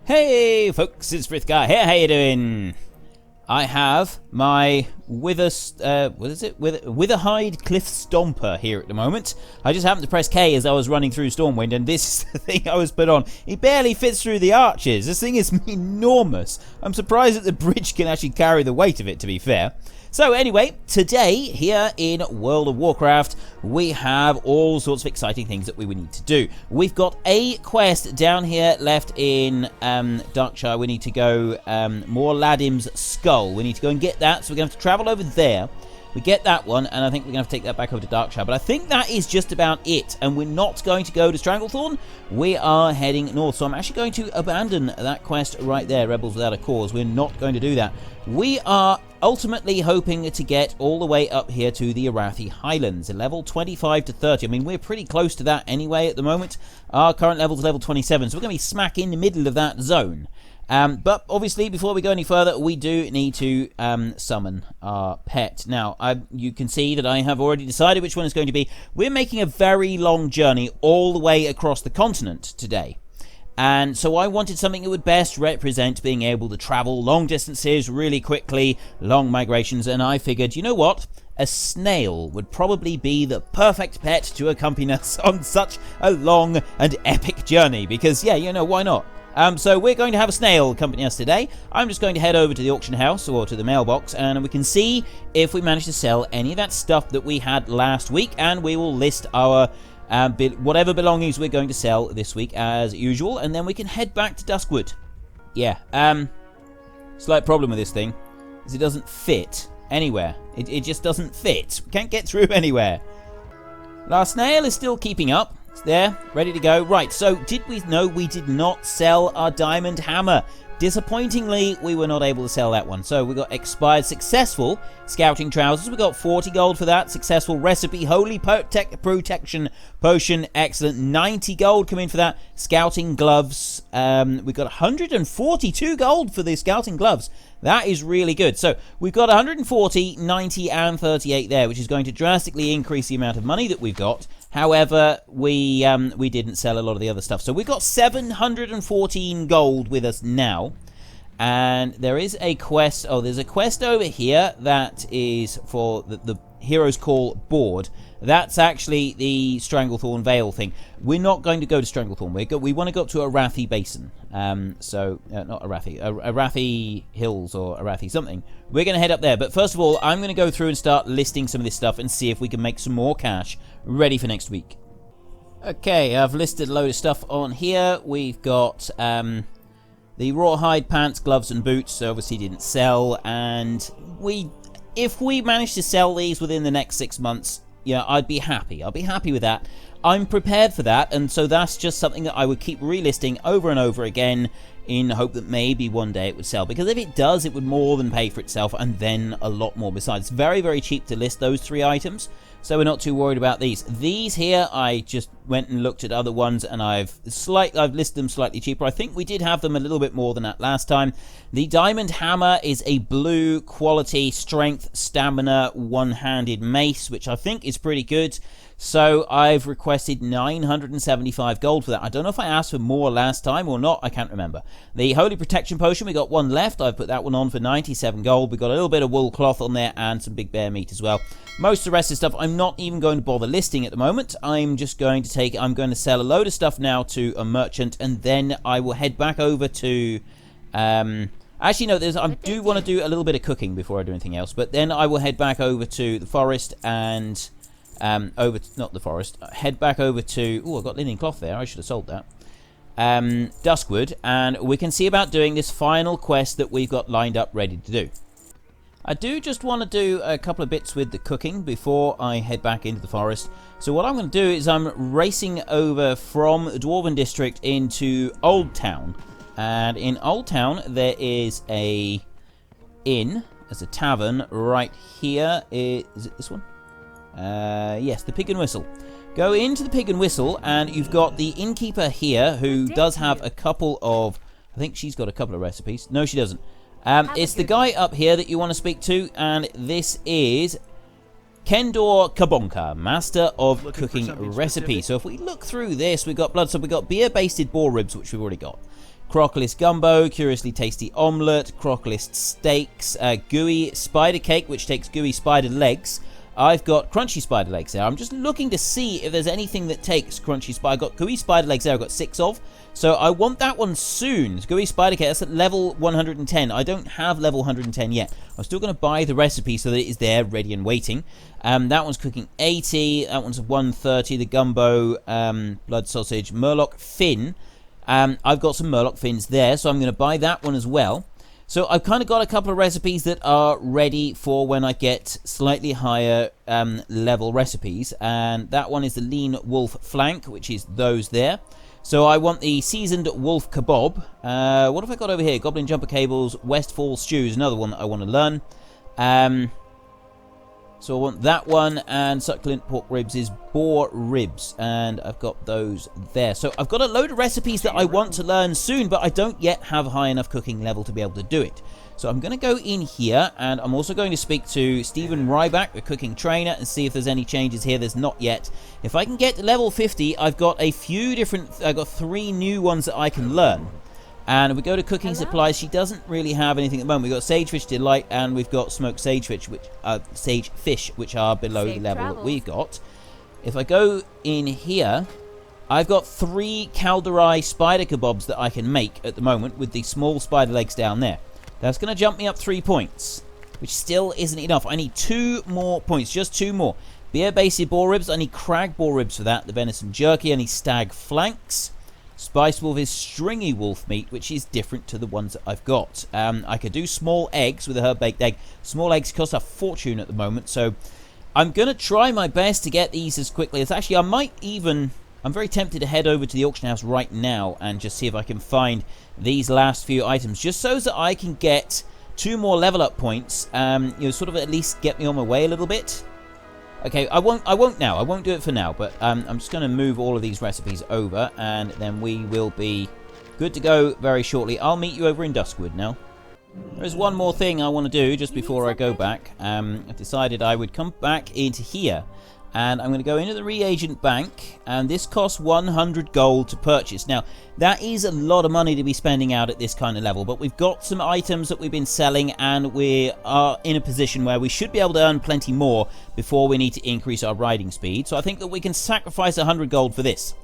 Hey folks, it's Frithgar here, how you doing? I have my Witherhide Cliff Stomper here at the moment. I just happened to press K as I was running through Stormwind, and this is the thing I was put on. It barely fits through the arches. This thing is enormous. I'm surprised that the bridge can actually carry the weight of it, to be fair. So anyway, today here in World of Warcraft, we have all sorts of exciting things that we would need to do. We've got a quest down here left in Darkshire. We need to go Mor'Ladim's Skull. We need to go and get that, so we're going to have to travel over there. We get that one, and I think we're going to have to take that back over to Darkshire. But I think that is just about it, and we're not going to go to Stranglethorn. We are heading north, so I'm actually going to abandon that quest right there, Rebels Without a Cause. We're not going to do that. We are ultimately hoping to get all the way up here to the Arathi Highlands, level 25 to 30. I mean, we're pretty close to that anyway at the moment. Our current level is level 27, so we're going to be smack in the middle of that zone. But obviously, before we go any further, we do need to summon our pet. Now, you can see that I have already decided which one it's going to be. We're making a very long journey all the way across the continent today. And so I wanted something that would best represent being able to travel long distances really quickly, long migrations, and I figured, you know what? A snail would probably be the perfect pet to accompany us on such a long and epic journey, because, yeah, you know, why not? So we're going to have a snail accompany us today. I'm just going to head over to the auction house, or to the mailbox, and we can see if we manage to sell any of that stuff that we had last week, and we will list our whatever belongings we're going to sell this week as usual, and then we can head back to Duskwood. Yeah, slight problem with this thing is it doesn't fit anywhere. It just doesn't fit. We can't get through anywhere. Our snail is still keeping up. It's there, ready to go. Right, so did we know we did not sell our diamond hammer? Disappointingly, we were not able to sell that one. So we got expired successful scouting trousers. We got 40 gold for that. Successful recipe, holy protection potion, excellent. 90 gold come in for that. Scouting gloves. We got 142 gold for the scouting gloves. That is really good. So we've got 140, 90, and 38 there, which is going to drastically increase the amount of money that we've got. However, we didn't sell a lot of the other stuff. So we've got 714 gold with us now. And there is a quest. Oh, there's a quest over here that is for the Hero's Call board. That's actually the Stranglethorn Vale thing. We're not going to go to Stranglethorn. We want to go up to Arathi Basin. Not Arathi. Arathi Hills or Arathi something. We're going to head up there. But first of all, I'm going to go through and start listing some of this stuff and see if we can make some more cash ready for next week. Okay, I've listed a load of stuff on here. We've got the rawhide pants, gloves, and boots. So obviously didn't sell. And if we manage to sell these within the next 6 months, yeah, I'd be happy. I'll be happy with that. I'm prepared for that, and so that's just something that I would keep relisting over and over again in hope that maybe one day it would sell. Because if it does, it would more than pay for itself, and then a lot more besides. It's very, very cheap to list those 3 items, so we're not too worried about these. These here, I just went and looked at other ones, and I've listed them slightly cheaper. I think we did have them a little bit more than that last time. The diamond hammer is a blue quality strength, stamina, one-handed mace, which I think is pretty good. So I've requested 975 gold for that. I don't know if I asked for more last time or not. I can't remember. The Holy Protection Potion, we got one left. I've put that one on for 97 gold. We got a little bit of wool cloth on there and some big bear meat as well. Most of the rest of the stuff I'm not even going to bother listing at the moment. I'm just going to I'm going to sell a load of stuff now to a merchant, and then I will head back over to actually, no, I do want to do a little bit of cooking before I do anything else, but then I will head back over to the forest and head back over to, oh, I've got linen cloth there, I should have sold that, Duskwood, and we can see about doing this final quest that we've got lined up ready to do. I do just want to do a couple of bits with the cooking before I head back into the forest. So what I'm going to do is I'm racing over from the Dwarven district into Old Town, and in Old Town there is a inn, there's a tavern right here. Is it this one? Yes, the Pig and Whistle. Go into the Pig and Whistle, and you've got the innkeeper here who does have a couple of, I think she's got a couple of recipes. No, she doesn't. It's the guy up here that you want to speak to, and this is Kendor Kabonka, Master of Cooking Recipe. So if we look through this, we've got blood, so we've got beer-basted boar ribs, which we've already got. Crocalist gumbo, curiously tasty omelette, crocalist steaks, gooey spider cake, which takes gooey spider legs. I've got crunchy spider legs there. I'm just looking to see if there's anything that takes crunchy spider. I've got gooey spider legs there. I've got 6 of. So I want that one soon. Gooey spider cake, that's at level 110. I don't have level 110 yet. I'm still going to buy the recipe so that it is there, ready and waiting. That one's cooking 80. That one's 130. The gumbo, blood sausage, murloc fin. I've got some murloc fins there, so I'm going to buy that one as well. So I've kind of got a couple of recipes that are ready for when I get slightly higher level recipes. And that one is the lean wolf flank, which is those there. So I want the seasoned wolf kebab. What have I got over here? Goblin jumper cables, Westfall stews, another one that I want to learn. So I want that one, and succulent pork ribs is boar ribs, and I've got those there. So I've got a load of recipes that I want to learn soon, but I don't yet have high enough cooking level to be able to do it. So I'm going to go in here, and I'm also going to speak to Stephen Ryback, the cooking trainer, and see if there's any changes here. There's not yet. If I can get to level 50, I've got a few different, I've got 3 new ones that I can learn. And if we go to cooking supplies, she doesn't really have anything at the moment. We've got Sagefish Delight, and we've got Smoked Sagefish, which are below the level that we've got. If I go in here, I've got 3 Calderai spider kebabs that I can make at the moment with the small spider legs down there. That's going to jump me up 3 points, which still isn't enough. I need 2 more points, just 2 more. Beer-basted boar ribs, I need crag boar ribs for that. The venison jerky, I need stag flanks. Spice wolf is stringy wolf meat, which is different to the ones that I've got. I could do small eggs with a herb-baked egg. Small eggs cost a fortune at the moment, so I'm going to try my best to get these as quickly as... Actually, I'm very tempted to head over to the auction house right now and just see if I can find these last few items, just so that I can get 2 more level up points, sort of at least get me on my way a little bit. Okay, I won't now. I won't do it for now, but I'm just going to move all of these recipes over, and then we will be good to go very shortly. I'll meet you over in Duskwood now. There's one more thing I want to do just before I go back. I've decided I would come back into here, and I'm going to go into the reagent bank, and this costs 100 gold to purchase. Now, that is a lot of money to be spending out at this kind of level, but we've got some items that we've been selling, and we are in a position where we should be able to earn plenty more before we need to increase our riding speed. So I think that we can sacrifice 100 gold for this.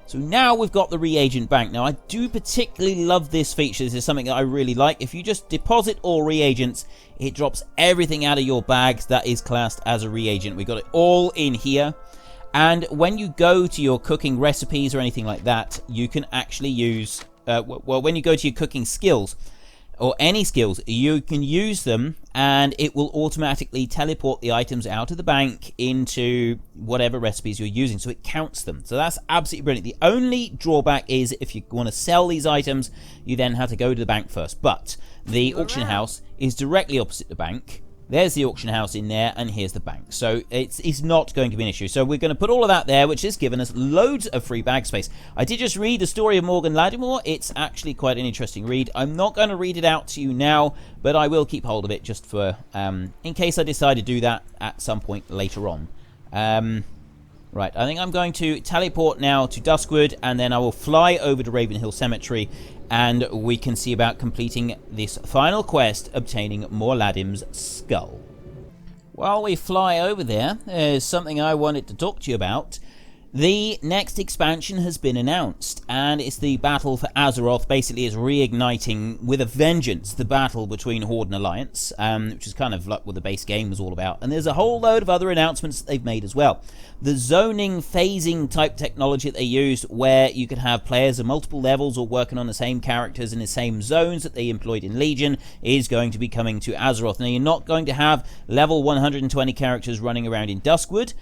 So now we've got the reagent bank. Now, I do particularly love this feature. This is something that I really like. If you just deposit all reagents, it drops everything out of your bags that is classed as a reagent. We've got it all in here. And when you go to your cooking recipes or anything like that, you can actually use... when you go to your cooking skills, or any skills, you can use them, and it will automatically teleport the items out of the bank into whatever recipes you're using, so it counts them. So that's absolutely brilliant. The only drawback is if you want to sell these items, you then have to go to the bank first. But the auction house is directly opposite the bank. There's the auction house in there, and here's the bank. So it's not going to be an issue. So we're going to put all of that there, which has given us loads of free bag space. I did just read the story of Mor'Ladim. It's actually quite an interesting read. I'm not going to read it out to you now, but I will keep hold of it just for in case I decide to do that at some point later on. Right, I think I'm going to teleport now to Duskwood, and then I will fly over to Ravenhill Cemetery, and we can see about completing this final quest, obtaining Mor'Ladim's skull. While we fly over there's something I wanted to talk to you about. The next expansion has been announced, and it's the Battle for Azeroth. Basically, it's reigniting with a vengeance the battle between Horde and Alliance, which is kind of like what the base game was all about. And there's a whole load of other announcements that they've made as well. The zoning, phasing type technology that they used, where you could have players of multiple levels or working on the same characters in the same zones that they employed in Legion, is going to be coming to Azeroth. Now, you're not going to have level 120 characters running around in Duskwood.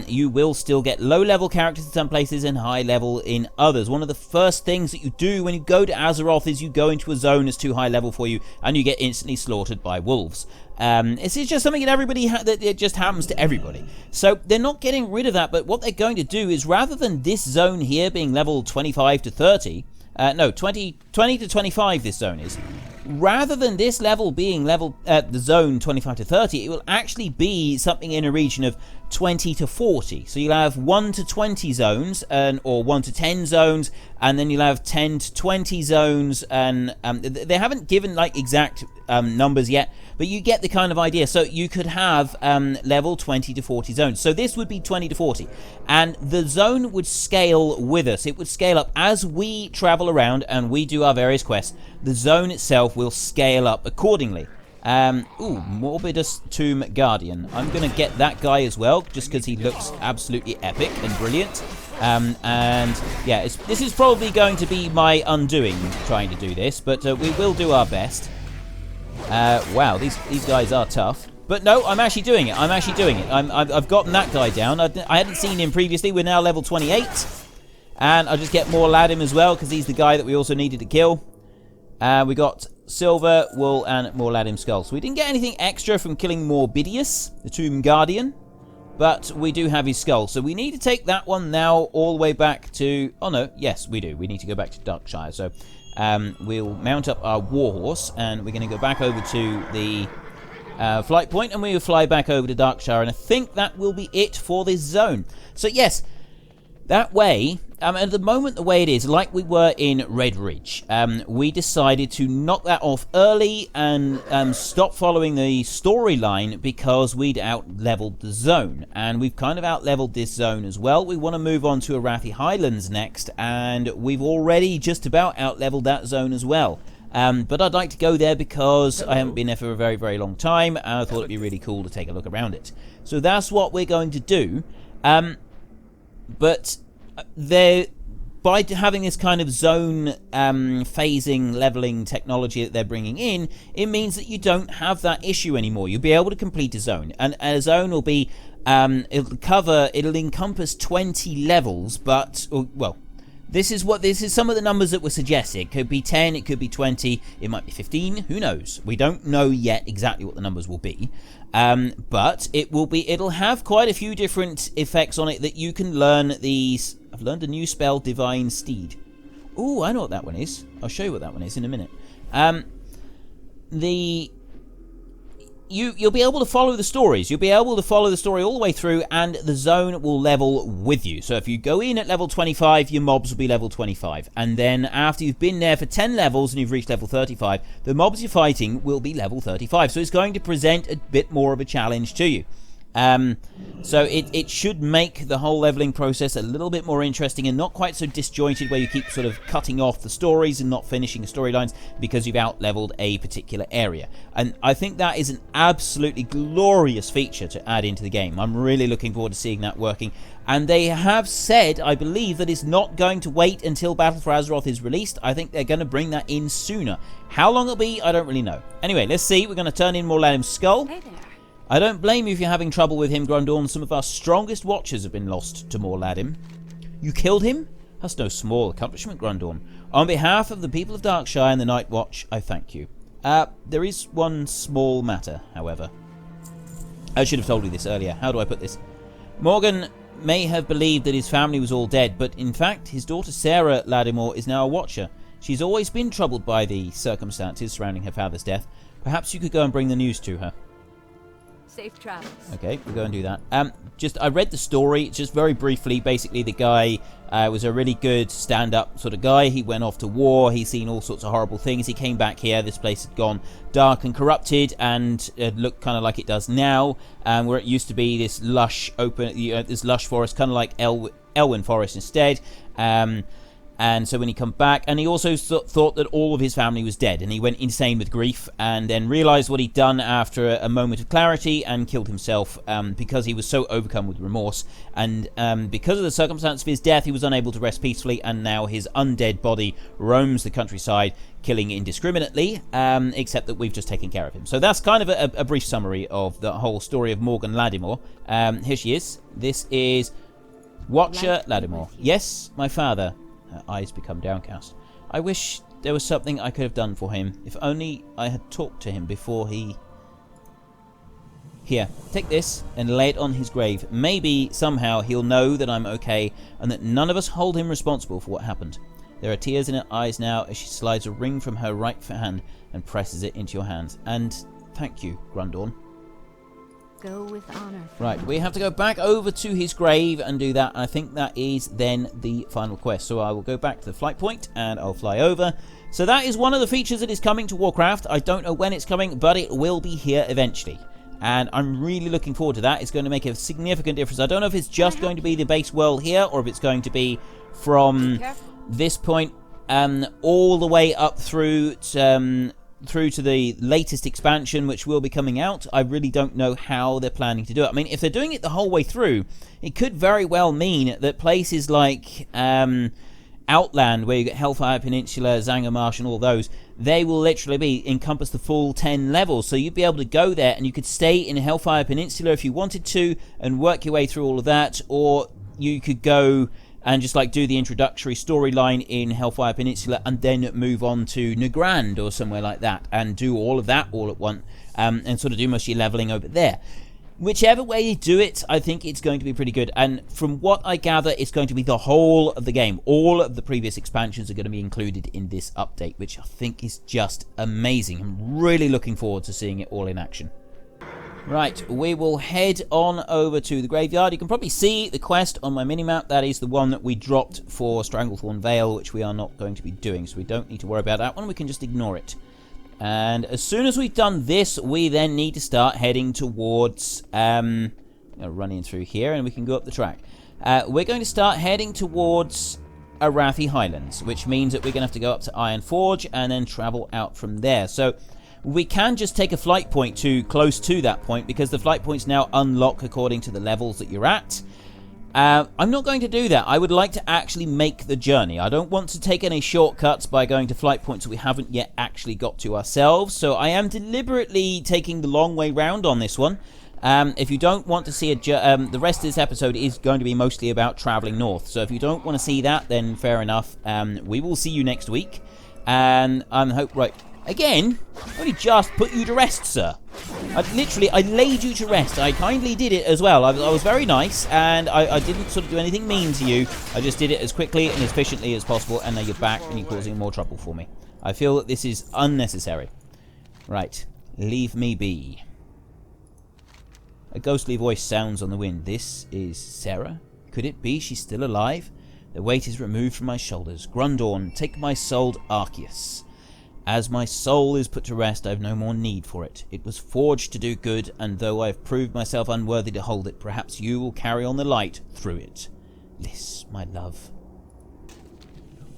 You will still get low-level characters in some places and high-level in others. One of the first things that you do when you go to Azeroth is you go into a zone that's too high-level for you, and you get instantly slaughtered by wolves. It's just something that that it just happens to everybody. So they're not getting rid of that, but what they're going to do is, rather than this zone here being level 25 to 30... 20 to 25 this zone is. Rather than this level being the zone 25 to 30, it will actually be something in a region of 20 to 40. So you'll have 1 to 20 zones, or 1 to 10 zones, and then you'll have 10 to 20 zones, and they haven't given like exact numbers yet, but you get the kind of idea. So you could have level 20 to 40 zones. So this would be 20 to 40, and the zone would scale with us. It would scale up as we travel around and we do our various quests. The zone itself will scale up accordingly. Morbidus Tomb Guardian. I'm going to get that guy as well, just because he looks absolutely epic and brilliant. And yeah, this is probably going to be my undoing, trying to do this, but we will do our best. Wow, these guys are tough. But no, I'm actually doing it. I've gotten that guy down. I hadn't seen him previously. We're now level 28. And I'll just get Mor'Ladim as well, because he's the guy that we also needed to kill. We got silver, wool, and Mor'Ladim skull. So we didn't get anything extra from killing Morbidius, the Tomb Guardian, but we do have his skull. So we need to take that one now all the way back to... Oh no, yes, we do. We need to go back to Darkshire. So we'll mount up our warhorse, and we're going to go back over to the flight point, and we will fly back over to Darkshire, and I think that will be it for this zone. So yes, that way... at the moment, the way it is, like we were in Red Ridge, we decided to knock that off early and stop following the storyline because we'd out-leveled the zone. And we've kind of out-leveled this zone as well. We want to move on to Arathi Highlands next, and we've already just about out-leveled that zone as well. But I'd like to go there because I haven't been there for a very, very long time, and I thought it'd be really cool to take a look around it. So that's what we're going to do. But... by having this kind of zone phasing, leveling technology that they're bringing in, it means that you don't have that issue anymore. You'll be able to complete a zone, and a zone will be it'll encompass 20 levels, but well, this is some of the numbers that were suggested. It could be 10, it could be 20, it might be 15, who knows? We don't know yet exactly what the numbers will be. But it'll have quite a few different effects on it that you can learn these. I've learned a new spell, Divine Steed. Ooh, I know what that one is. I'll show you what that one is in a minute. You'll be able to follow the stories. You'll be able to follow the story all the way through, and the zone will level with you. So if you go in at level 25, your mobs will be level 25. And then after you've been there for 10 levels and you've reached level 35, the mobs you're fighting will be level 35. So it's going to present a bit more of a challenge to you. So it should make the whole leveling process a little bit more interesting and not quite so disjointed, where you keep sort of cutting off the stories and not finishing the storylines because you've out-leveled a particular area. And I think that is an absolutely glorious feature to add into the game. I'm really looking forward to seeing that working. And they have said, I believe, that it's not going to wait until Battle for Azeroth is released. I think they're going to bring that in sooner. How long it'll be, I don't really know. Anyway, let's see. We're going to turn in Mor'Ladim's skull. Hey there. I don't blame you if you're having trouble with him, Grundorn. Some of our strongest watchers have been lost to Mor'Ladim. You killed him? That's no small accomplishment, Grundorn. On behalf of the people of Darkshire and the Night Watch, I thank you. There is one small matter, however. I should have told you this earlier. How do I put this? Morgan may have believed that his family was all dead, but in fact, his daughter Sarah Ladimore is now a watcher. She's always been troubled by the circumstances surrounding her father's death. Perhaps you could go and bring the news to her. Safe travels. Okay, we'll go and do that. I read the story, just very briefly. Basically, the guy was a really good stand-up sort of guy. He went off to war. He's seen all sorts of horrible things. He came back here. This place had gone dark and corrupted, and it looked kind of like it does now, where it used to be this lush, open, this lush forest, kind of like Elwyn Forest instead. And so when he come back, and he also thought that all of his family was dead, and he went insane with grief, and then realized what he'd done after a moment of clarity, and killed himself because he was so overcome with remorse. And because of the circumstance of his death, he was unable to rest peacefully, and now his undead body roams the countryside, killing indiscriminately, except that we've just taken care of him. So that's kind of a brief summary of the whole story of Morgan Ladimore. Here she is. This is Watcher Ladimore. Yes, my father. Her eyes become downcast. I wish there was something I could have done for him. If only I had talked to him before he... Here, take this and lay it on his grave. Maybe, somehow, he'll know that I'm okay and that none of us hold him responsible for what happened. There are tears in her eyes now as she slides a ring from her right hand and presses it into your hands. And thank you, Grundorn. Go with honor. Right, we have to go back over to his grave and do that. I think that is then the final quest. So I will go back to the flight point and I'll fly over. So that is one of the features that is coming to Warcraft. I don't know when it's coming, but it will be here eventually. And I'm really looking forward to that. It's going to make a significant difference. I don't know if it's just going to be the base world here or if it's going to be from this point all the way up through to the latest expansion, which will be coming out. I really don't know how they're planning to do it. I mean, if they're doing it the whole way through, it could very well mean that places like Outland, where you get Hellfire Peninsula, Zanger Marsh, and all those, they will literally encompass the full 10 levels. So you'd be able to go there and you could stay in Hellfire Peninsula if you wanted to and work your way through all of that, or you could go and just like do the introductory storyline in Hellfire Peninsula and then move on to Nagrand or somewhere like that and do all of that all at once and sort of do most of your leveling over there. Whichever way you do it, I think it's going to be pretty good. And from what I gather, it's going to be the whole of the game. All of the previous expansions are going to be included in this update, which I think is just amazing. I'm really looking forward to seeing it all in action. Right, we will head on over to the graveyard. You can probably see the quest on my minimap. That is the one that we dropped for Stranglethorn Vale, which we are not going to be doing, so we don't need to worry about that one. We can just ignore it. And as soon as we've done this, we then need to start heading towards... I'm going to run in through here, and we can go up the track. We're going to start heading towards Arathi Highlands, which means that we're going to have to go up to Ironforge and then travel out from there. So we can just take a flight point to close to that point, because the flight points now unlock according to the levels that you're at. I'm not going to do that. I would like to actually make the journey. I don't want to take any shortcuts by going to flight points that we haven't yet actually got to ourselves. So I am deliberately taking the long way round on this one. If you don't want to see the rest of this episode is going to be mostly about traveling north. So if you don't want to see that, then fair enough. We will see you next week. And right. Again, only just put you to rest, sir. I laid you to rest. I kindly did it as well. I was very nice, and I didn't sort of do anything mean to you. I just did it as quickly and as efficiently as possible, and now you're back and you're causing more trouble for me. I feel that this is unnecessary. Right, leave me be. A ghostly voice sounds on the wind. This is Sarah? Could it be she's still alive? The weight is removed from my shoulders. Grundorn, take my soul, Arceus. As my soul is put to rest, I have no more need for it. It was forged to do good, and though I have proved myself unworthy to hold it, perhaps you will carry on the light through it. Liss, my love.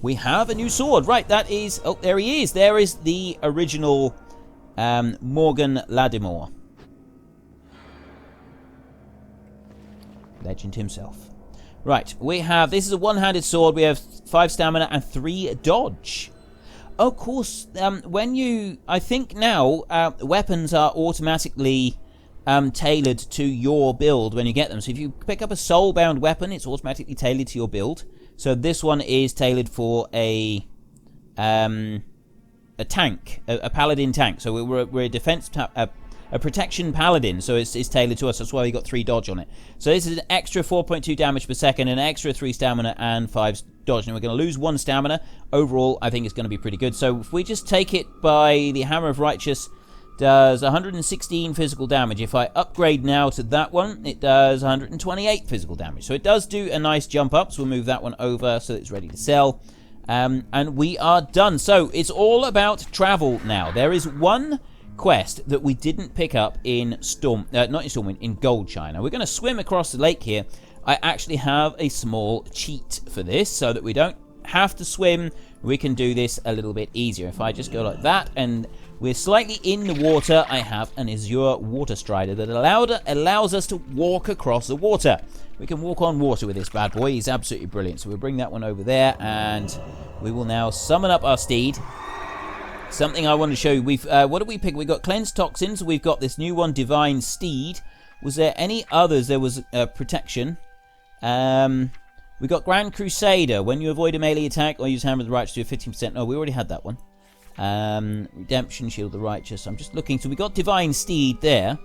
We have a new sword. Right, that is... Oh, there he is. There is the original Mor'Ladim. Legend himself. Right, we have... This is a one-handed sword. We have 5 stamina and 3 dodge. Of course, when you... I think now weapons are automatically tailored to your build when you get them. So if you pick up a soul-bound weapon, it's automatically tailored to your build. So this one is tailored for a tank, a paladin tank. So we're a defense... a protection paladin, so it's tailored to us. That's why we got 3 dodge on it. So this is an extra 4.2 damage per second, an extra 3 stamina, and 5 dodge. And we're going to lose 1 stamina. Overall, I think it's going to be pretty good. So if we just take it by the Hammer of Righteous, does 116 physical damage. If I upgrade now to that one, it does 128 physical damage. So it does do a nice jump up. So we'll move that one over so it's ready to sell. And we are done. So it's all about travel now. There is one quest that we didn't pick up in not in Stormwind, in Goldshire. Now we're going to swim across the lake here. I actually have a small cheat for this so that we don't have to swim. We can do this a little bit easier. If I just go like that and we're slightly in the water, I have an Azure Water Strider that allows us to walk across the water. We can walk on water with this bad boy. He's absolutely brilliant. So we'll bring that one over there and we will now summon up our steed. Something I want to show you. What did we pick? We got Cleanse Toxins. We've got this new one, Divine Steed. Was there any others? There was Protection. We got Grand Crusader. When you avoid a melee attack or use Hammer of the Righteous, do a 15%. No, we already had that one. Redemption, Shield of the Righteous. I'm just looking. So we got Divine Steed there.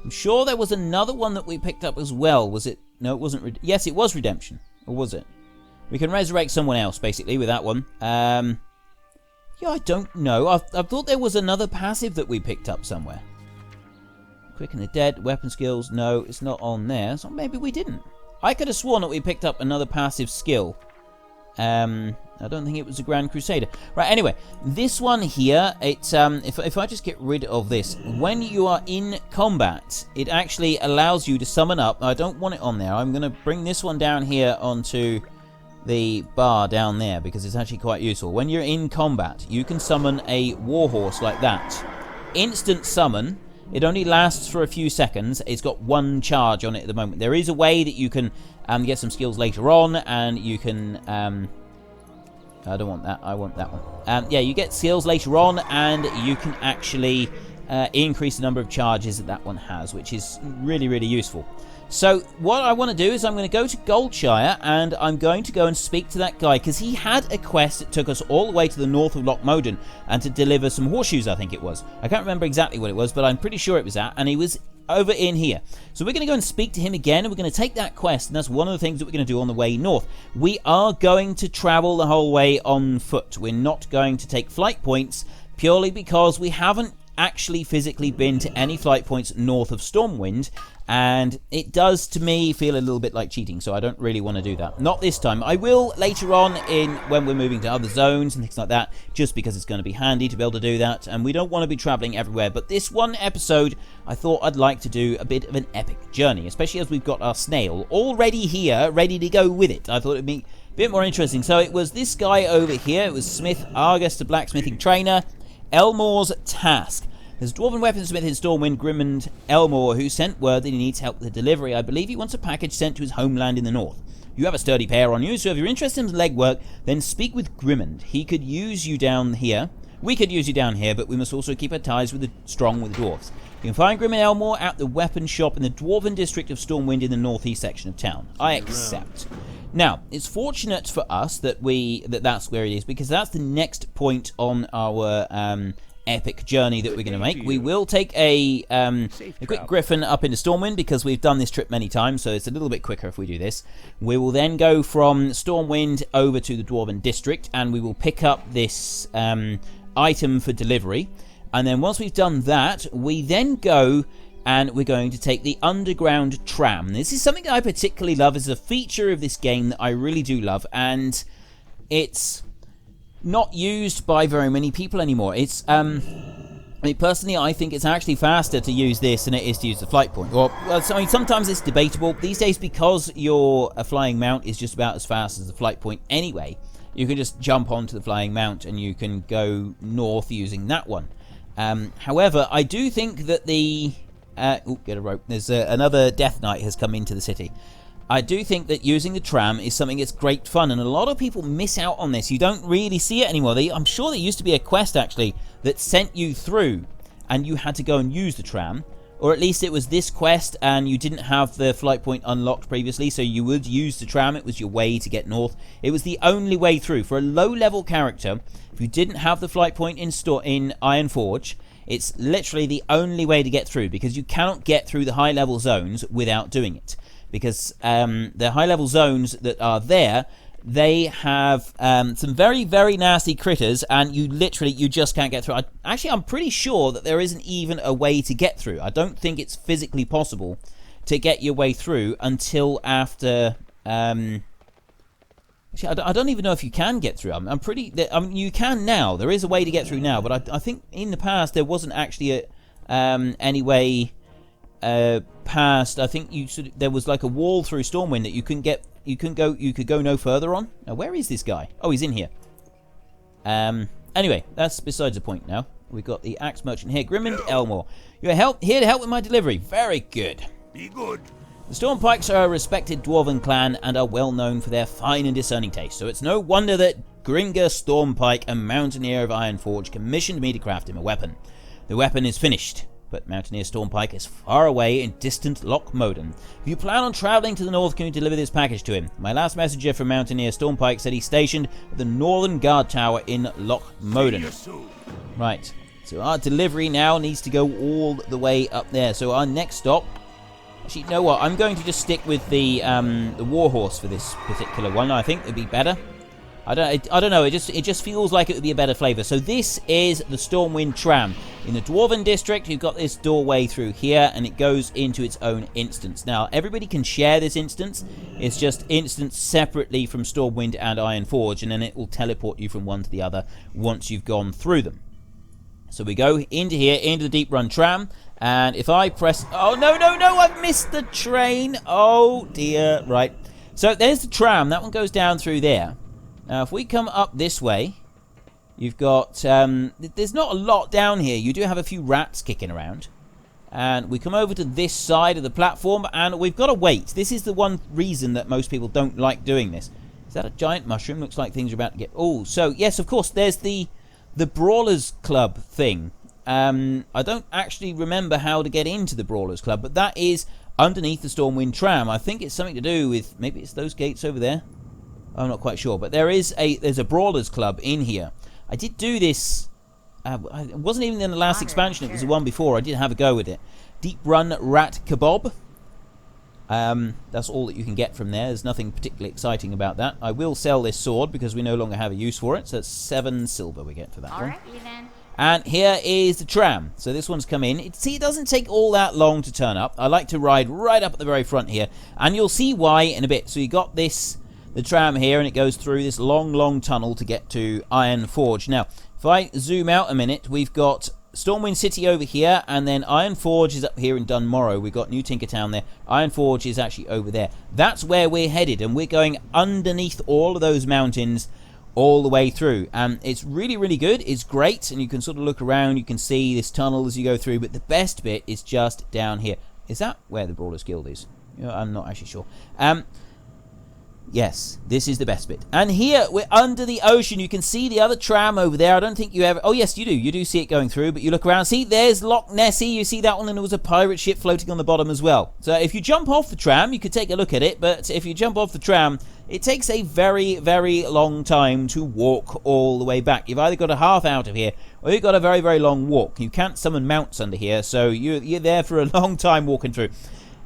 I'm sure there was another one that we picked up as well. Was it? No, it wasn't. Yes, it was Redemption. Or was it? We can resurrect someone else, basically, with that one. Yeah, I don't know. I thought there was another passive that we picked up somewhere. Quicken the dead. Weapon skills. No, it's not on there. So maybe we didn't. I could have sworn that we picked up another passive skill. I don't think it was a Grand Crusader. Right, anyway, this one here, it's if I just get rid of this, when you are in combat, it actually allows you to summon up. I don't want it on there. I'm going to bring this one down here onto the bar down there because it's actually quite useful. When you're in combat, you can summon a warhorse like that. Instant summon. It only lasts for a few seconds. It's got one charge on it at the moment. There is a way that you can get some skills later on, and you can... I don't want that. I want that one. Yeah, you get skills later on, and you can actually increase the number of charges that one has, which is really, really useful. So what I want to do is I'm going to go to Goldshire, and I'm going to go and speak to that guy, because he had a quest that took us all the way to the north of Loch Moden, and to deliver some horseshoes, I think it was. I can't remember exactly what it was, but I'm pretty sure it was that, and he was over in here. So we're going to go and speak to him again, and we're going to take that quest, and that's one of the things that we're going to do on the way north. We are going to travel the whole way on foot. We're not going to take flight points, purely because we haven't actually physically been to any flight points north of Stormwind, and it does to me feel a little bit like cheating, so I don't really want to do that. Not this time. I will later on when we're moving to other zones and things like that, just because it's going to be handy to be able to do that, and we don't want to be traveling everywhere. But this one episode, I thought I'd like to do a bit of an epic journey, especially as we've got our snail already here, ready to go with it. I thought it'd be a bit more interesting. So it was this guy over here. It was Smith Argus, the blacksmithing trainer. Elmore's task. There's a Dwarven weaponsmith in Stormwind, Grimond Elmore, who sent word that he needs help with the delivery. I believe he wants a package sent to his homeland in the north. You have a sturdy pair on you, so if you're interested in legwork, then speak with Grimond. He could use you down here. We could use you down here, but we must also keep our ties strong with the dwarves. You can find Grimond Elmore at the weapon shop in the Dwarven district of Stormwind in the northeast section of town. I accept. Now, it's fortunate for us that that's where it is, because that's the next point on our epic journey that we're going to make. We will take a quick griffin up into Stormwind, because we've done this trip many times, so it's a little bit quicker if we do this. We will then go from Stormwind over to the Dwarven district, and we will pick up this item for delivery. And then once we've done that, we then go and we're going to take the underground tram. This is something that I particularly love. It's a feature of this game that I really do love, and it's not used by very many people anymore. It's I mean, personally, I think it's actually faster to use this than it is to use the flight point. Well, I mean, sometimes it's debatable. These days, because a flying mount is just about as fast as the flight point anyway, you can just jump onto the flying mount and you can go north using that one. However, I do think that get a rope. There's another Death Knight has come into the city. I do think that using the tram is something that's great fun, and a lot of people miss out on this. You don't really see it anymore. I'm sure there used to be a quest, actually, that sent you through, and you had to go and use the tram. Or at least it was this quest, and you didn't have the flight point unlocked previously, so you would use the tram. It was your way to get north. It was the only way through. For a low-level character, if you didn't have the flight point in Ironforge, it's literally the only way to get through, because you cannot get through the high-level zones without doing it. Because the high-level zones that are there, they have some very, very nasty critters, and you just can't get through. I'm pretty sure that there isn't even a way to get through. I don't think it's physically possible to get your way through until after... I don't even know if you can get through. You can now. There is a way to get through now, but I think in the past there wasn't actually any way... past. I think there was like a wall through Stormwind that you could go no further on. Now, where is this guy? Oh, he's in here. Anyway, that's besides the point now. We've got the axe merchant here, Grimond Elmore. You're here to help with my delivery. Very good. Be good. The Stormpikes are a respected Dwarven clan and are well known for their fine and discerning taste, so it's no wonder that Gringa Stormpike, a mountaineer of Ironforge, commissioned me to craft him a weapon. The weapon is finished, but Mountaineer Stormpike is far away in distant Loch Moden. If you plan on travelling to the north, can you deliver this package to him? My last messenger from Mountaineer Stormpike said he's stationed at the Northern Guard Tower in Loch Moden. Right, so our delivery now needs to go all the way up there. So our next stop... Actually, you know what? I'm going to just stick with the warhorse for this particular one. I think it'd be better. I don't know. It just feels like it would be a better flavour. So this is the Stormwind Tramp. In the Dwarven district, you've got this doorway through here, and it goes into its own instance. Now, everybody can share this instance. It's just instanced separately from Stormwind and Ironforge, and then it will teleport you from one to the other once you've gone through them. So we go into here, into the Deep Run Tram, and if I press... Oh, no, I've missed the train. Oh, dear. Right. So there's the tram. That one goes down through there. Now, if we come up this way, you've got... there's not a lot down here. You do have a few rats kicking around. And we come over to this side of the platform, and we've got to wait. This is the one reason that most people don't like doing this. Is that a giant mushroom? Looks like things are about to get... Oh, so, yes, of course, there's the Brawlers Club thing. I don't actually remember how to get into the Brawlers Club, but that is underneath the Stormwind Tram. I think it's something to do with... Maybe it's those gates over there. I'm not quite sure, but there's a Brawlers Club in here. I did do this. It wasn't even in the last expansion. It was the one before. I did have a go with it. Deep Run Rat Kebab. That's all that you can get from there. There's nothing particularly exciting about that. I will sell this sword because we no longer have a use for it. So it's 7 silver we get for that one. Then. And here is the tram. So this one's come in. See, it doesn't take all that long to turn up. I like to ride right up at the very front here, and you'll see why in a bit. So you got the tram here, and it goes through this long tunnel to get to Ironforge. Now, if I zoom out a minute, we've got Stormwind City over here, and then Ironforge is up here in Dunmorrow. We've got New Tinkertown there. Ironforge is actually over there. That's where we're headed, and we're going underneath all of those mountains all the way through. And it's really good. It's great, and you can sort of look around. You can see this tunnel as you go through, but the best bit is just down here. Is that where the Brawlers Guild is? I'm not actually sure. Yes, this is the best bit. And here, we're under the ocean. You can see the other tram over there. I don't think you ever... Oh, yes, you do. You do see it going through, but you look around. See, there's Loch Nessie. You see that one, and there was a pirate ship floating on the bottom as well. So if you jump off the tram, you could take a look at it, but if you jump off the tram, it takes a very long time to walk all the way back. You've either got a half out of here, or you've got a very long walk. You can't summon mounts under here, so you're there for a long time walking through.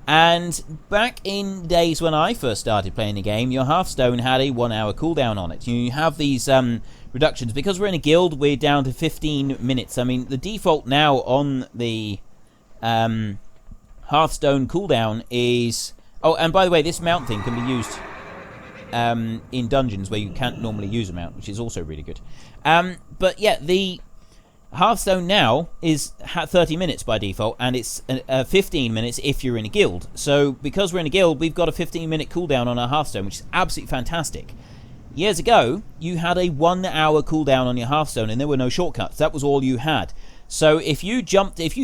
And back in days when I first started playing the game, your Hearthstone had a 1 hour cooldown on it. You have these reductions. Because we're in a guild, we're down to 15 minutes. I mean, the default now on the Hearthstone cooldown is... Oh, and by the way, this mount thing can be used in dungeons where you can't normally use a mount, which is also really good. But yeah, the Hearthstone now is 30 minutes by default, and it's 15 minutes if you're in a guild. So because we're in a guild, we've got a 15-minute cooldown on our Hearthstone, which is absolutely fantastic. Years ago, you had a 1 hour cooldown on your Hearthstone, and there were no shortcuts. That was all you had. So if you'd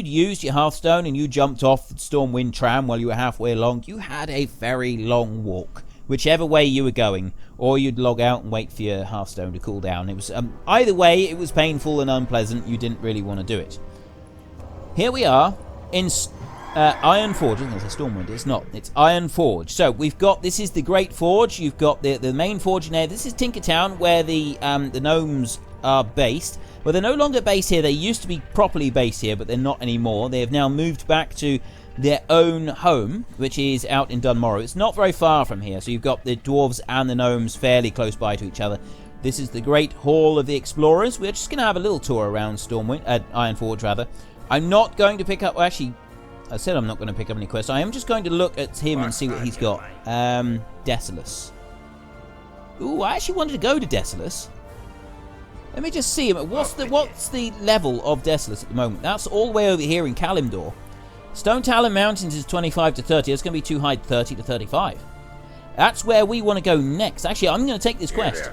used your Hearthstone and you jumped off the Stormwind Tram while you were halfway along, you had a very long walk, whichever way you were going, or you'd log out and wait for your Hearthstone to cool down. It was either way, it was painful and unpleasant. You didn't really want to do it. Here we are in Ironforge. I think it's a Stormwind. It's not. It's Ironforge. So we've got, this is the Great Forge. You've got the main forge in there. This is Tinkertown, where the gnomes are based. Well, they're no longer based here. They used to be properly based here, but they're not anymore. They have now moved back to their own home, which is out in Dunmorrow. It's not very far from here, so you've got the dwarves and the gnomes fairly close by to each other. This is the Great Hall of the Explorers. We're just going to have a little tour around Ironforge, rather. I'm not going to pick up... Well, actually, I said I'm not going to pick up any quests. I am just going to look at him and see what he's got. Desolus. Ooh, I actually wanted to go to Desolus. Let me just see him. What's the level of Desolus at the moment? That's all the way over here in Kalimdor. Stone Talon Mountains is 25 to 30. It's going to be too high, 30 to 35. That's where we want to go next. Actually, I'm going to take this quest.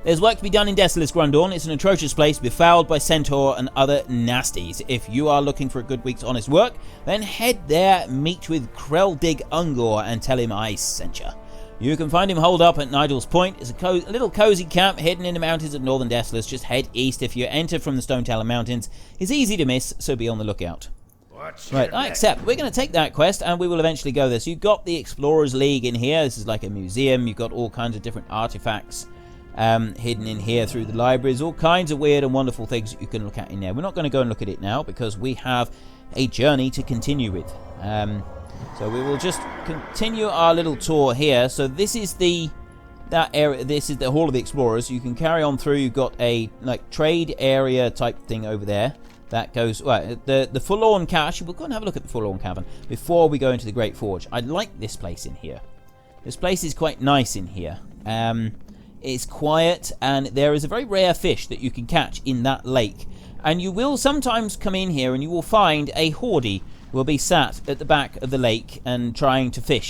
There's work to be done in Desolus, Grundorn. It's an atrocious place, befouled by centaur and other nasties. If you are looking for a good week's honest work, then head there, meet with Kreldig Ungor, and tell him I sent you. You can find him holed up at Nigels Point. It's a little cozy camp hidden in the mountains of northern Desolus. Just head east if you enter from the Stone Talon Mountains. It's easy to miss, so be on the lookout. Right, I accept. We're going to take that quest, and we will eventually go there. So you've got the Explorers League in here. This is like a museum. You've got all kinds of different artifacts hidden in here through the libraries. All kinds of weird and wonderful things that you can look at in there. We're not going to go and look at it now because we have a journey to continue with. So we will just continue our little tour here. So this is the that area. This is the Hall of the Explorers. You can carry on through. You've got a like trade area type thing over there. That goes, well, the Forlorn Cavern. We'll go and have a look at the Forlorn Cavern before we go into the Great Forge. I like this place in here. This place is quite nice in here. It's quiet, and there is a very rare fish that you can catch in that lake. And you will sometimes come in here and you will find a Hordey will be sat at the back of the lake and trying to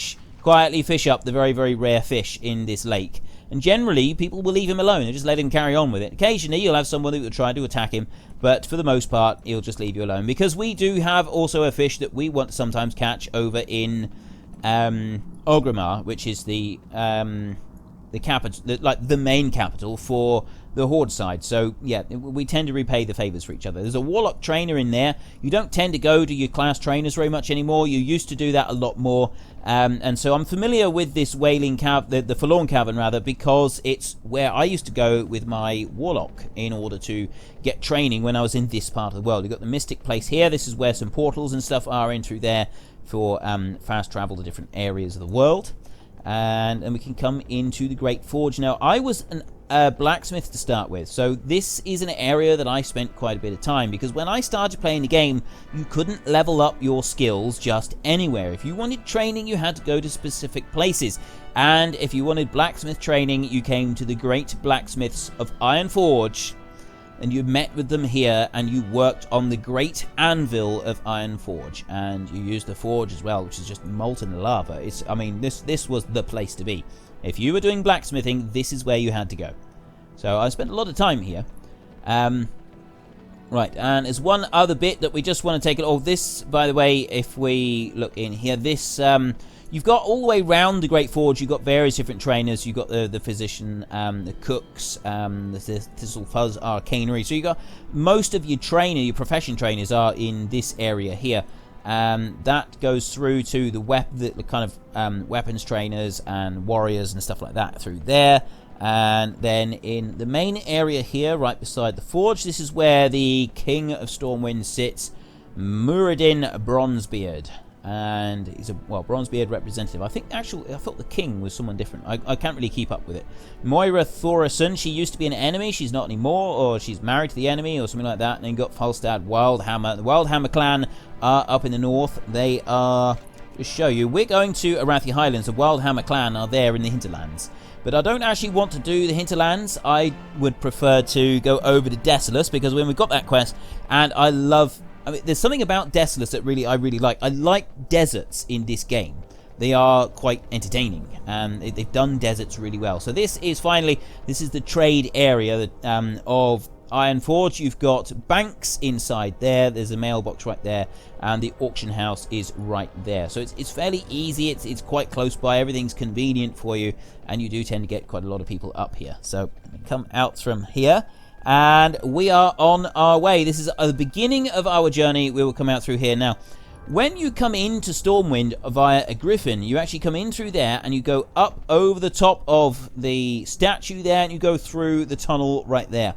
quietly fish up the very, very rare fish in this lake. And generally, people will leave him alone and just let him carry on with it. Occasionally, you'll have someone who will try to attack him, but for the most part, he'll just leave you alone. Because we do have also a fish that we want to sometimes catch over in Orgrimmar, which is the capital, like the main capital for the Horde side. So yeah, we tend to repay the favors for each other. There's a Warlock trainer in there. You don't tend to go to your class trainers very much anymore. You used to do that a lot more. And so I'm familiar with this Wailing Cavern, the Forlorn Cavern rather, because it's where I used to go with my Warlock in order to get training when I was in this part of the world. You've got the Mystic Place here. This is where some portals and stuff are in through there for fast travel to different areas of the world. And we can come into the Great Forge. Now, I was a blacksmith to start with, so this is an area that I spent quite a bit of time, because when I started playing the game, you couldn't level up your skills just anywhere. If you wanted training, you had to go to specific places, and if you wanted blacksmith training, you came to the Great Blacksmiths of Ironforge, and you met with them here, and you worked on the Great Anvil of Ironforge, and you used the forge as well, which is just molten lava. I mean, this was the place to be. If you were doing blacksmithing, this is where you had to go. So I spent a lot of time here. Right, and there's one other bit that we just want to take it. Oh, this, by the way, if we look in here, this you've got all the way around the Great Forge. You've got various different trainers. You've got the physician, the cooks, the Thistle Fuzz Arcanery. So you got most of your profession trainers are in this area here. That goes through to the kind of weapons trainers and warriors and stuff like that through there. And then in the main area here, right beside the forge, this is where the King of Stormwind sits, Mor'Ladim Bronzebeard. And he's a, Bronzebeard representative. I thought the king was someone different. I can't really keep up with it. Moira Thorison, she used to be an enemy. She's not anymore, or she's married to the enemy, or something like that. And then got Falstad Wildhammer. The Wildhammer clan are up in the north. They are, to show you, we're going to Arathi Highlands. The Wildhammer clan are there in the hinterlands. But I don't actually want to do the hinterlands. I would prefer to go over to Desolus, because when we got that quest, and I mean, there's something about Desolus that I really like. I like deserts in this game. They are quite entertaining, and they've done deserts really well. So this is the trade area of Ironforge. You've got banks inside there. There's a mailbox right there, and the auction house is right there. So it's fairly easy. It's quite close by. Everything's convenient for you, and you do tend to get quite a lot of people up here. So come out from here. And we are on our way. This is the beginning of our journey. We will come out through here. Now, when you come into Stormwind via a griffin, you actually come in through there and you go up over the top of the statue there, and you go through the tunnel right there.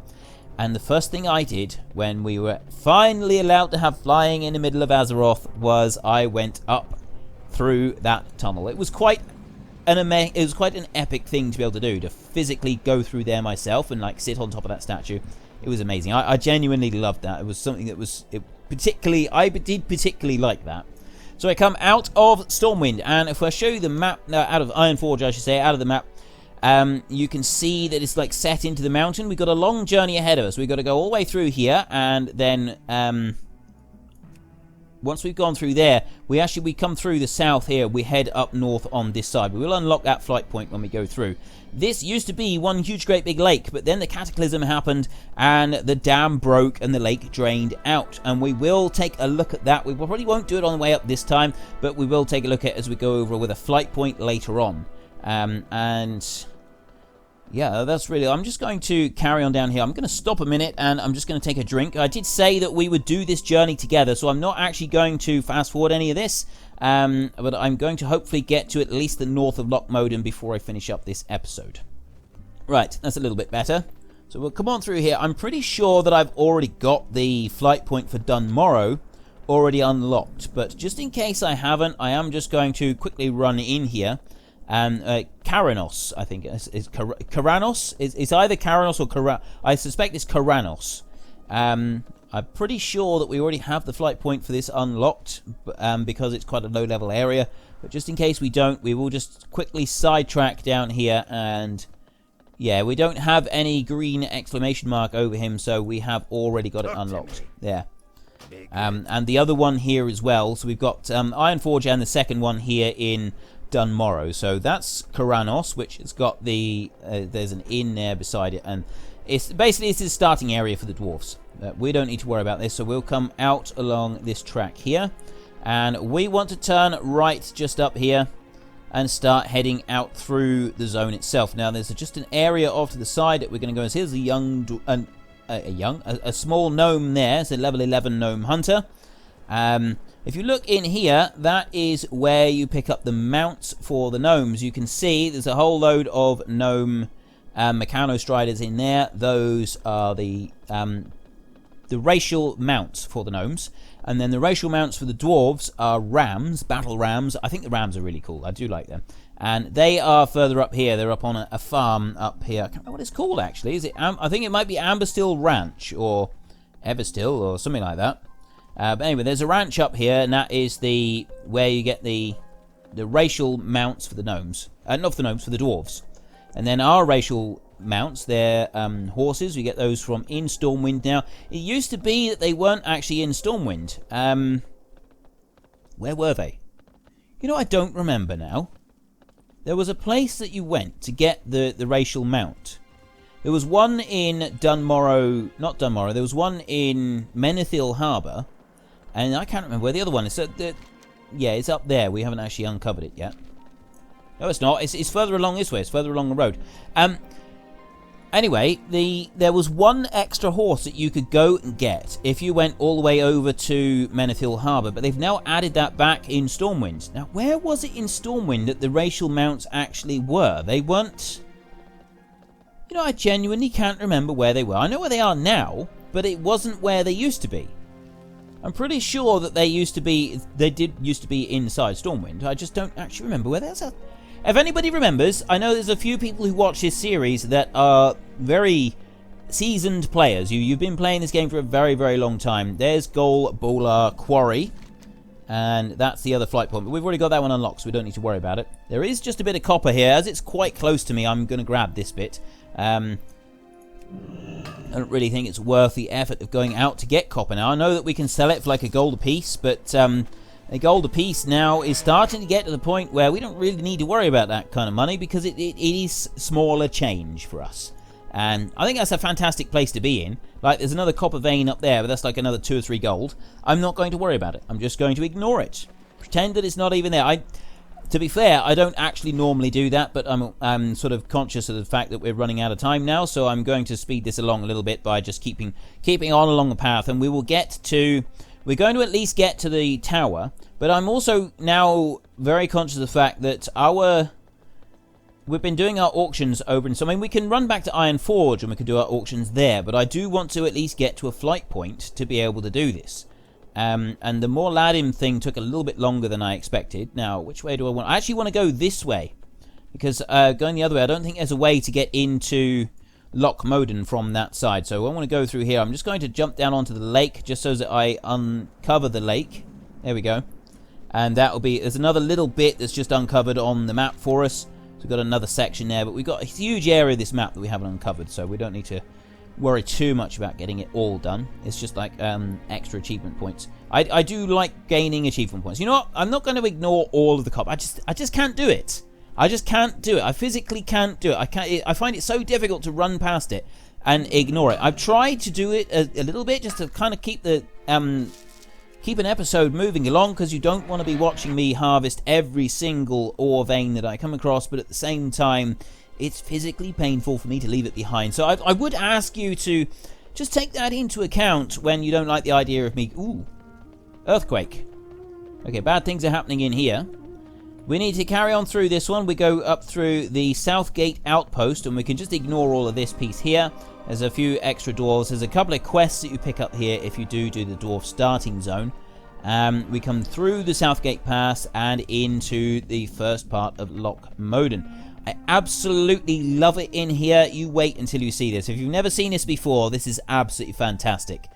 And the first thing I did when we were finally allowed to have flying in the middle of Azeroth was I went up through that tunnel. It was quite an epic thing to be able to do, to physically go through there myself and like sit on top of that statue. It was amazing. I genuinely loved that. It was something that I did particularly like that. So I come out of Stormwind, and if I show you the map, out of Ironforge I should say, out of the map, you can see that it's like set into the mountain. We've got a long journey ahead of us. We've got to go all the way through here, and then once we've gone through there, we come through the south here. We head up north on this side. We will unlock that flight point when we go through. This used to be one huge great big lake, but then the cataclysm happened and the dam broke and the lake drained out. And we will take a look at that. We probably won't do it on the way up this time, but we will take a look at it as we go over with a flight point later on. And yeah, that's really... I'm just going to carry on down here. I'm going to stop a minute, and I'm just going to take a drink. I did say that we would do this journey together, so I'm not actually going to fast-forward any of this. But I'm going to hopefully get to at least the north of Lochmoden before I finish up this episode. Right, that's a little bit better. So we'll come on through here. I'm pretty sure that I've already got the flight point for Dunmorrow already unlocked. But just in case I haven't, I am just going to quickly run in here. Karanos, I think. Is Karanos? It's either Karanos or Karanos. I suspect it's Karanos. I'm pretty sure that we already have the flight point for this unlocked, because it's quite a low-level area. But just in case we don't, we will just quickly sidetrack down here. And yeah, we don't have any green exclamation mark over him, so we have already got it unlocked. There. And the other one here as well. So we've got Ironforge and the second one here in Dunmorrow. So that's Karanos, which has got the there's an inn there beside it, and it's basically the starting area for the dwarves. We don't need to worry about this, so we'll come out along this track here, and we want to turn right just up here and start heading out through the zone itself. Now there's just an area off to the side that we're going to go and see. Here's a small gnome there. It's a level 11 gnome hunter. If you look in here, that is where you pick up the mounts for the gnomes. You can see there's a whole load of gnome mechanostriders in there. Those are the racial mounts for the gnomes. And then the racial mounts for the dwarves are rams, battle rams. I think the rams are really cool. I do like them. And they are further up here. They're up on a farm up here. I can't remember what it's called, actually. Is it? I think it might be Amberstill Ranch or Everstill or something like that. But anyway, there's a ranch up here, and that is where you get the racial mounts for the gnomes. Not for the gnomes, for the dwarves. And then our racial mounts, they're horses. We get those from in Stormwind now. It used to be that they weren't actually in Stormwind. Where were they? You know, I don't remember now. There was a place that you went to get the racial mount. There was one in Dunmorrow, not Dunmorrow, there was one in Menethil Harbour, and I can't remember where the other one is. So yeah, it's up there. We haven't actually uncovered it yet. No, it's not. It's further along this way. It's further along the road. Anyway, there was one extra horse that you could go and get if you went all the way over to Menethil Harbour, but they've now added that back in Stormwind. Now, where was it in Stormwind that the racial mounts actually were? They weren't... You know, I genuinely can't remember where they were. I know where they are now, but it wasn't where they used to be. I'm pretty sure that they used to be inside Stormwind. I just don't actually remember where they're at. If anybody remembers, I know there's a few people who watch this series that are very seasoned players. You've been playing this game for a very, very long time. There's Gol Bolar Quarry, and that's the other flight point. But we've already got that one unlocked, so we don't need to worry about it. There is just a bit of copper here. As it's quite close to me, I'm going to grab this bit. I don't really think it's worth the effort of going out to get copper now. I know that we can sell it for like a gold apiece, but a gold apiece now is starting to get to the point where we don't really need to worry about that kind of money, because it is smaller change for us. And I think that's a fantastic place to be in. Like, there's another copper vein up there, but that's like another 2 or 3 gold. I'm not going to worry about it. I'm just going to ignore it. Pretend that it's not even there. To be fair, I don't actually normally do that, but I'm sort of conscious of the fact that we're running out of time now, so I'm going to speed this along a little bit by just keeping on along the path, and we will get to... We're going to at least get to the tower, but I'm also now very conscious of the fact that we've been doing our auctions over in... So, I mean, we can run back to Ironforge and we can do our auctions there, but I do want to at least get to a flight point to be able to do this. And the Mor'Ladim thing took a little bit longer than I expected. Now, which way do I want? I actually want to go this way, because going the other way, I don't think there's a way to get into Loch Moden from that side. So I want to go through here. I'm just going to jump down onto the lake just so that I uncover the lake. There we go. And that will be... There's another little bit that's just uncovered on the map for us. So we've got another section there, but we've got a huge area of this map that we haven't uncovered, so we don't need to worry too much about getting it all done. It's just like extra achievement points. I do like gaining achievement points. You know what? I'm not going to ignore all of the cop. I just can't do it. I just can't do it. I physically can't do it. I find it so difficult to run past it and ignore it. I've tried to do it a little bit just to kind of keep an episode moving along, because you don't want to be watching me harvest every single ore vein that I come across, but at the same time, it's physically painful for me to leave it behind. So I would ask you to just take that into account when you don't like the idea of me... Ooh. Earthquake. Okay, bad things are happening in here. We need to carry on through this one. We go up through the Southgate Outpost, and we can just ignore all of this piece here. There's a few extra dwarves. There's a couple of quests that you pick up here if you do the dwarf starting zone. We come through the Southgate Pass and into the first part of Loch Moden. I absolutely love it in here. You wait until you see this. If you've never seen this before, this is absolutely fantastic.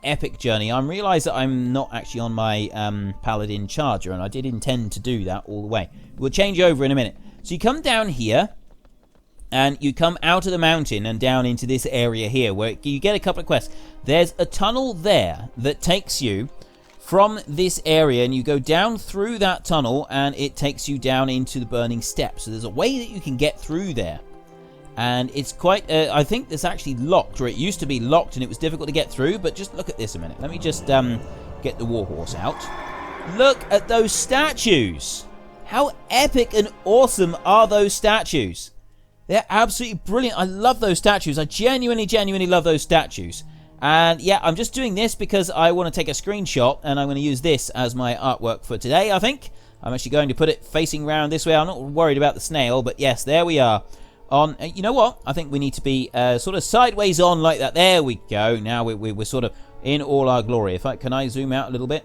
Epic journey. I realise that I'm not actually on my Paladin Charger, and I did intend to do that all the way. We'll change over in a minute. So you come down here, and you come out of the mountain and down into this area here, where you get a couple of quests. There's a tunnel there that takes you from this area, and you go down through that tunnel, and it takes you down into the Burning Steps. So there's a way that you can get through there. And it's quite, I think it's actually locked, or it used to be locked and it was difficult to get through, but just look at this a minute. Let me just get the warhorse out. Look at those statues. How epic and awesome are those statues? They're absolutely brilliant. I love those statues. I genuinely love those statues. And yeah, I'm just doing this because I want to take a screenshot, and I'm going to use this as my artwork for today, I think. I'm actually going to put it facing round this way. I'm not worried about the snail, but yes, there we are. You know what? I think we need to be sort of sideways on like that. There we go. Now we're sort of in all our glory. Can I zoom out a little bit?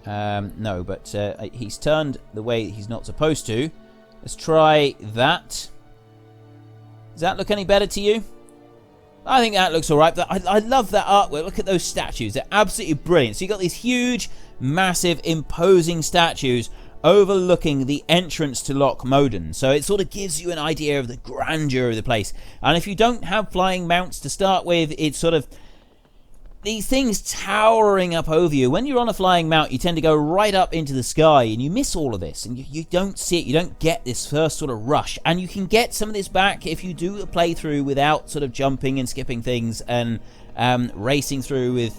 No, but he's turned the way he's not supposed to. Let's try that. Does that look any better to you? I think that looks alright. I love that artwork. Look at those statues. They're absolutely brilliant. So you've got these huge, massive, imposing statues overlooking the entrance to Loch Moden. So it sort of gives you an idea of the grandeur of the place. And if you don't have flying mounts to start with, it's sort of these things towering up over you. When you're on a flying mount, you tend to go right up into the sky, and you miss all of this, and you don't see it. You don't get this first sort of rush, and you can get some of this back if you do a playthrough without sort of jumping and skipping things and racing through with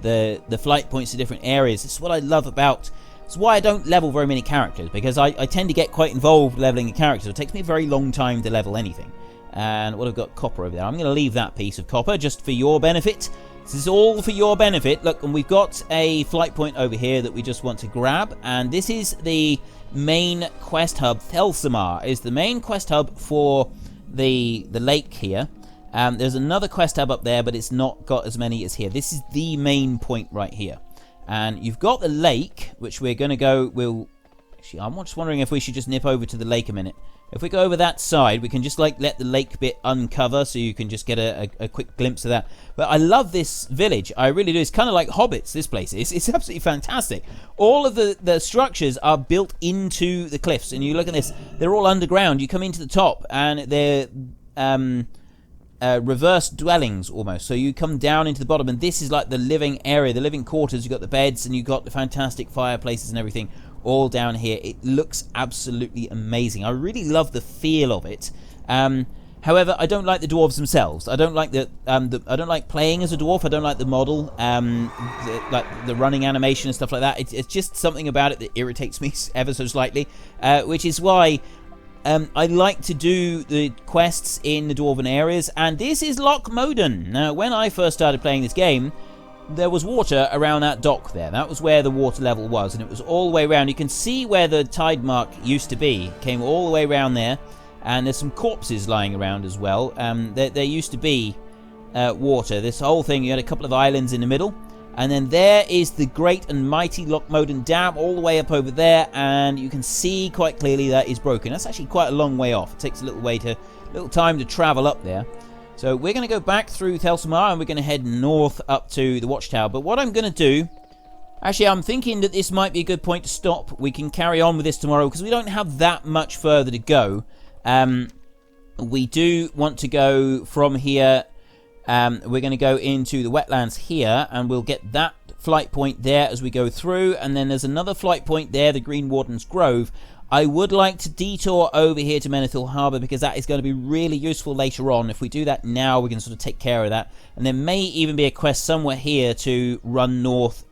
the flight points to different areas. This is what I love about. It's why I don't level very many characters, because I tend to get quite involved leveling a character. It takes me a very long time to level anything. And what I've got, copper over there. I'm going to leave that piece of copper just for your benefit. This is all for your benefit. Look, and we've got a flight point over here that we just want to grab. And this is the main quest hub. Thelsamar is the main quest hub for the lake here. There's another quest hub up there, but it's not got as many as here. This is the main point right here. And you've got the lake, which we're going to go... Actually, I'm just wondering if we should just nip over to the lake a minute. If we go over that side, we can just like let the lake bit uncover, so you can just get a quick glimpse of that. But I love this village. I really do. It's kind of like Hobbits, this place is. It's absolutely fantastic. All of the structures are built into the cliffs. And you look at this, they're all underground. You come into the top, and they're reverse dwellings almost. So you come down into the bottom, and this is like the living area, the living quarters. You've got the beds, and you've got the fantastic fireplaces and everything all down here. It looks absolutely amazing. I really love the feel of it. However, I don't like the dwarves themselves. I don't like I don't like playing as a dwarf. I don't like the model, like the running animation and stuff like that. It's just something about it that irritates me ever so slightly, which is why I like to do the quests in the dwarven areas. And this is Loch Moden. Now, when I first started playing this game, there was water around that dock there. That was where the water level was, and it was all the way around. You can see where the tide mark used to be. It came all the way around there, and there's some corpses lying around as well. There used to be water. This whole thing, you had a couple of islands in the middle, and then there is the great and mighty Loch Moden Dam all the way up over there, and you can see quite clearly that is broken. That's actually quite a long way off. It takes a little time to travel up there. So we're going to go back through Thelsamar, and we're going to head north up to the watchtower. But what I'm going to do... Actually, I'm thinking that this might be a good point to stop. We can carry on with this tomorrow, because we don't have that much further to go. We do want to go from here. We're going to go into the wetlands here, and we'll get that flight point there as we go through. And then there's another flight point there, the Green Warden's Grove. I would like to detour over here to Menethil Harbour, because that is going to be really useful later on. If we do that now, we can sort of take care of that. And there may even be a quest somewhere here to run north.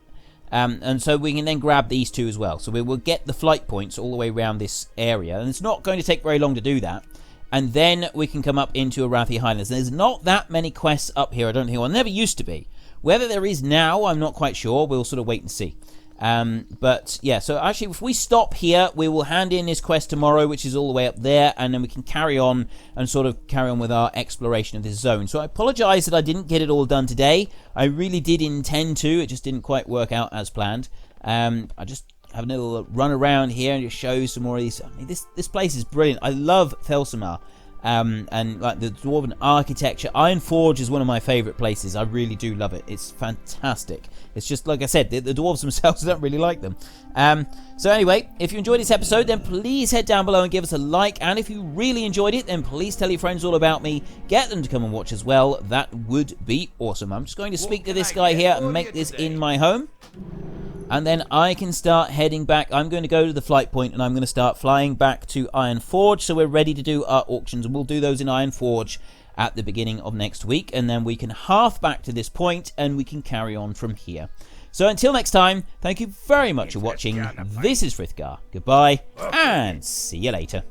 And so we can then grab these two as well. So we will get the flight points all the way around this area. And it's not going to take very long to do that. And then we can come up into Arathi Highlands. There's not that many quests up here, I don't think. Well, there never used to be. Whether there is now, I'm not quite sure. We'll sort of wait and see. But yeah, so actually if we stop here, we will hand in his quest tomorrow, which is all the way up there, and then we can carry on and sort of carry on with our exploration of this zone. So I apologize that I didn't get it all done today. I really did intend to, it just didn't quite work out as planned. I just have a little run around here and just show some more of these. I mean, this place is brilliant. I love Thelsamar. And like the Dwarven architecture. Ironforge is one of my favourite places. I really do love it. It's fantastic. It's just, like I said, the dwarves themselves don't really like them. So anyway, if you enjoyed this episode, then please head down below and give us a like. And if you really enjoyed it, then please tell your friends all about me. Get them to come and watch as well. That would be awesome. I'm just going to speak to this guy here and make this in my home. And then I can start heading back. I'm going to go to the flight point and I'm going to start flying back to Ironforge. So we're ready to do our auctions, and we'll do those in Ironforge at the beginning of next week. And then we can half back to this point and we can carry on from here. So until next time, thank you very much for watching. This is Frithgar. Goodbye and see you later.